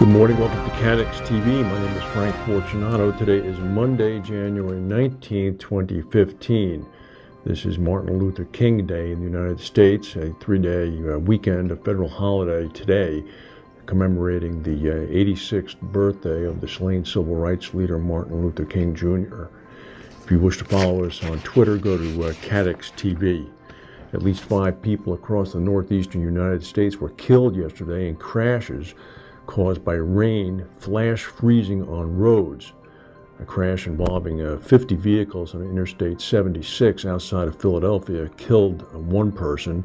Good morning, welcome to Catex TV. My name is Frank Fortunato. Today is Monday, January 19th, 2015. This is Martin Luther King Day in the United States, a three-day weekend, a federal holiday today, commemorating the 86th birthday of the slain civil rights leader Martin Luther King Jr. If you wish to follow us on Twitter, go to Catex TV. At least 5 people across the northeastern United States were killed yesterday in crashes caused by rain flash freezing on roads. A crash involving 50 vehicles on Interstate 76 outside of Philadelphia killed one person.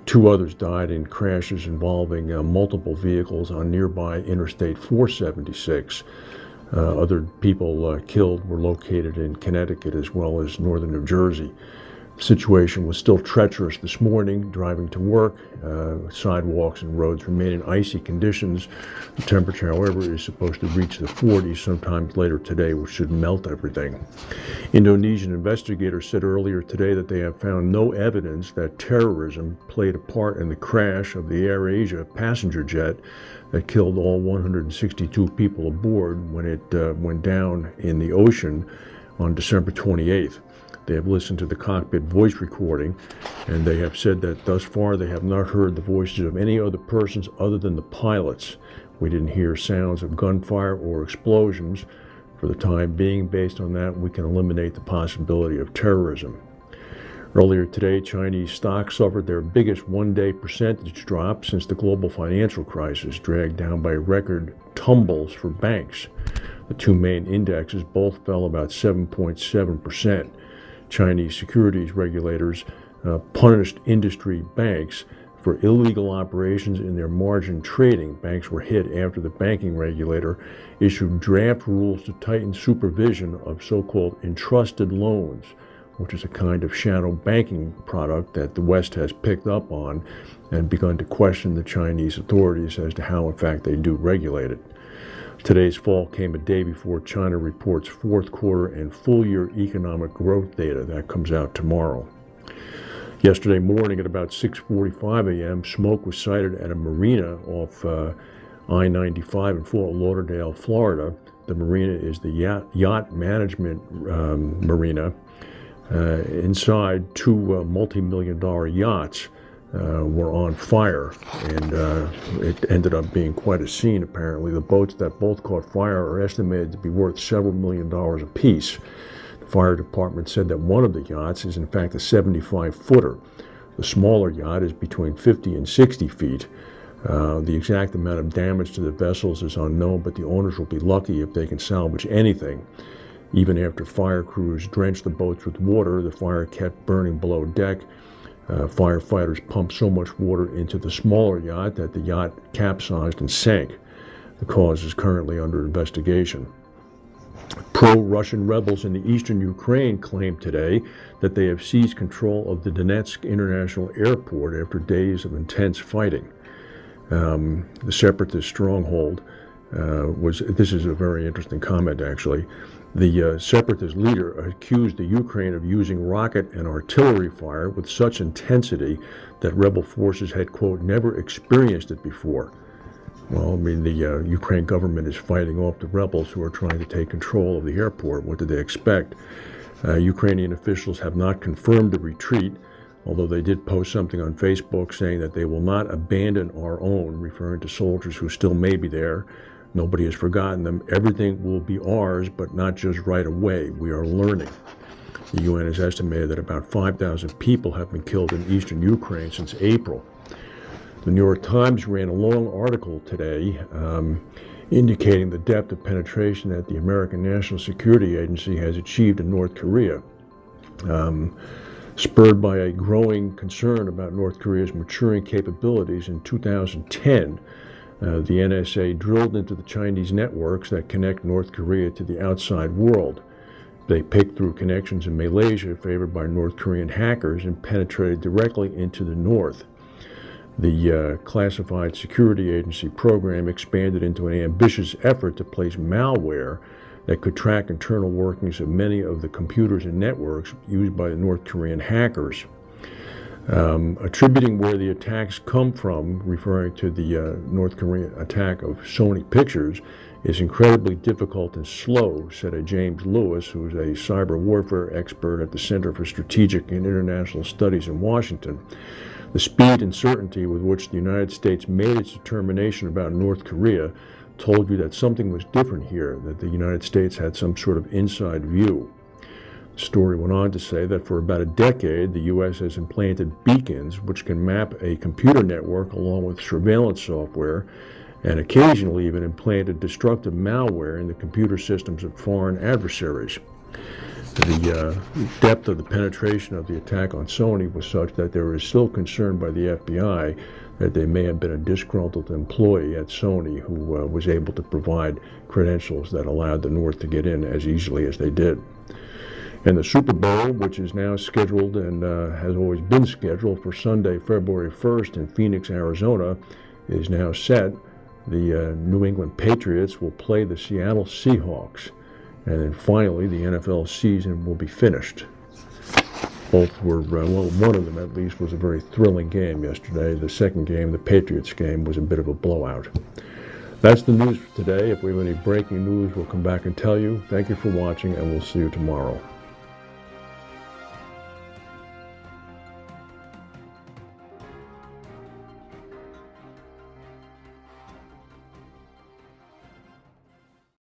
2 others died in crashes involving multiple vehicles on nearby Interstate 476. Other people killed were located in Connecticut as well as northern New Jersey. The situation was still treacherous this morning, driving to work. Sidewalks and roads remain in icy conditions. The temperature, however, is supposed to reach the 40s sometime later today, which should melt everything. Indonesian investigators said earlier today that they have found no evidence that terrorism played a part in the crash of the AirAsia passenger jet that killed all 162 people aboard when it went down in the ocean on December 28th. They have listened to the cockpit voice recording, and they have said that thus far they have not heard the voices of any other persons other than the pilots. We didn't hear sounds of gunfire or explosions. For the time being, based on that, we can eliminate the possibility of terrorism. Earlier today, Chinese stocks suffered their biggest one-day percentage drop since the global financial crisis, dragged down by record tumbles for banks. The 2 main indexes both fell about 7.7%. Chinese securities regulators punished industry banks for illegal operations in their margin trading. Banks were hit after the banking regulator issued draft rules to tighten supervision of so-called entrusted loans, which is a kind of shadow banking product that the West has picked up on and begun to question the Chinese authorities as to how, in fact, they do regulate it. Today's fall came a day before China reports fourth quarter and full-year economic growth data. That comes out tomorrow. Yesterday morning at about 6:45 a.m., smoke was sighted at a marina off I-95 in Fort Lauderdale, Florida. The marina is the yacht management marina. Inside, 2 multi-million-dollar yachts were on fire, and it ended up being quite a scene, apparently. The boats that both caught fire are estimated to be worth several $1 million apiece. The fire department said that one of the yachts is in fact a 75-footer. The smaller yacht is between 50 and 60 feet. The exact amount of damage to the vessels is unknown, but the owners will be lucky if they can salvage anything. Even after fire crews drenched the boats with water, the fire kept burning below deck. Firefighters pumped so much water into the smaller yacht that the yacht capsized and sank. The cause is currently under investigation. Pro-Russian rebels in the eastern Ukraine claimed today that they have seized control of the Donetsk International Airport after days of intense fighting. The separatist stronghold this is a very interesting comment, actually. The separatist leader accused the Ukraine of using rocket and artillery fire with such intensity that rebel forces had, quote, never experienced it before. Well, I mean, the Ukraine government is fighting off the rebels who are trying to take control of the airport. What did they expect? Ukrainian officials have not confirmed the retreat, although they did post something on Facebook saying that they will not abandon our own, referring to soldiers who still may be there. Nobody has forgotten them. Everything will be ours, but not just right away. We are learning. The UN has estimated that about 5,000 people have been killed in eastern Ukraine since April. The New York Times ran a long article today indicating the depth of penetration that the American National Security Agency has achieved in North Korea. Spurred by a growing concern about North Korea's maturing capabilities, in 2010, the NSA drilled into the Chinese networks that connect North Korea to the outside world. They picked through connections in Malaysia favored by North Korean hackers and penetrated directly into the north. The classified security agency program expanded into an ambitious effort to place malware that could track internal workings of many of the computers and networks used by the North Korean hackers. Attributing where the attacks come from, referring to the North Korean attack of Sony Pictures, is incredibly difficult and slow, said a James Lewis, who is a cyber warfare expert at the Center for Strategic and International Studies in Washington. The speed and certainty with which the United States made its determination about North Korea told you that something was different here, that the United States had some sort of inside view. The story went on to say that for about a decade, the U.S. has implanted beacons which can map a computer network along with surveillance software, and occasionally even implanted destructive malware in the computer systems of foreign adversaries. The depth of the penetration of the attack on Sony was such that there is still concern by the FBI that there may have been a disgruntled employee at Sony who was able to provide credentials that allowed the North to get in as easily as they did. And the Super Bowl, which is now scheduled and has always been scheduled for Sunday, February 1st in Phoenix, Arizona, is now set. The New England Patriots will play the Seattle Seahawks. And then finally, the NFL season will be finished. Both were, well, one of them at least was a very thrilling game yesterday. The second game, the Patriots game, was a bit of a blowout. That's the news for today. If we have any breaking news, we'll come back and tell you. Thank you for watching, and we'll see you tomorrow.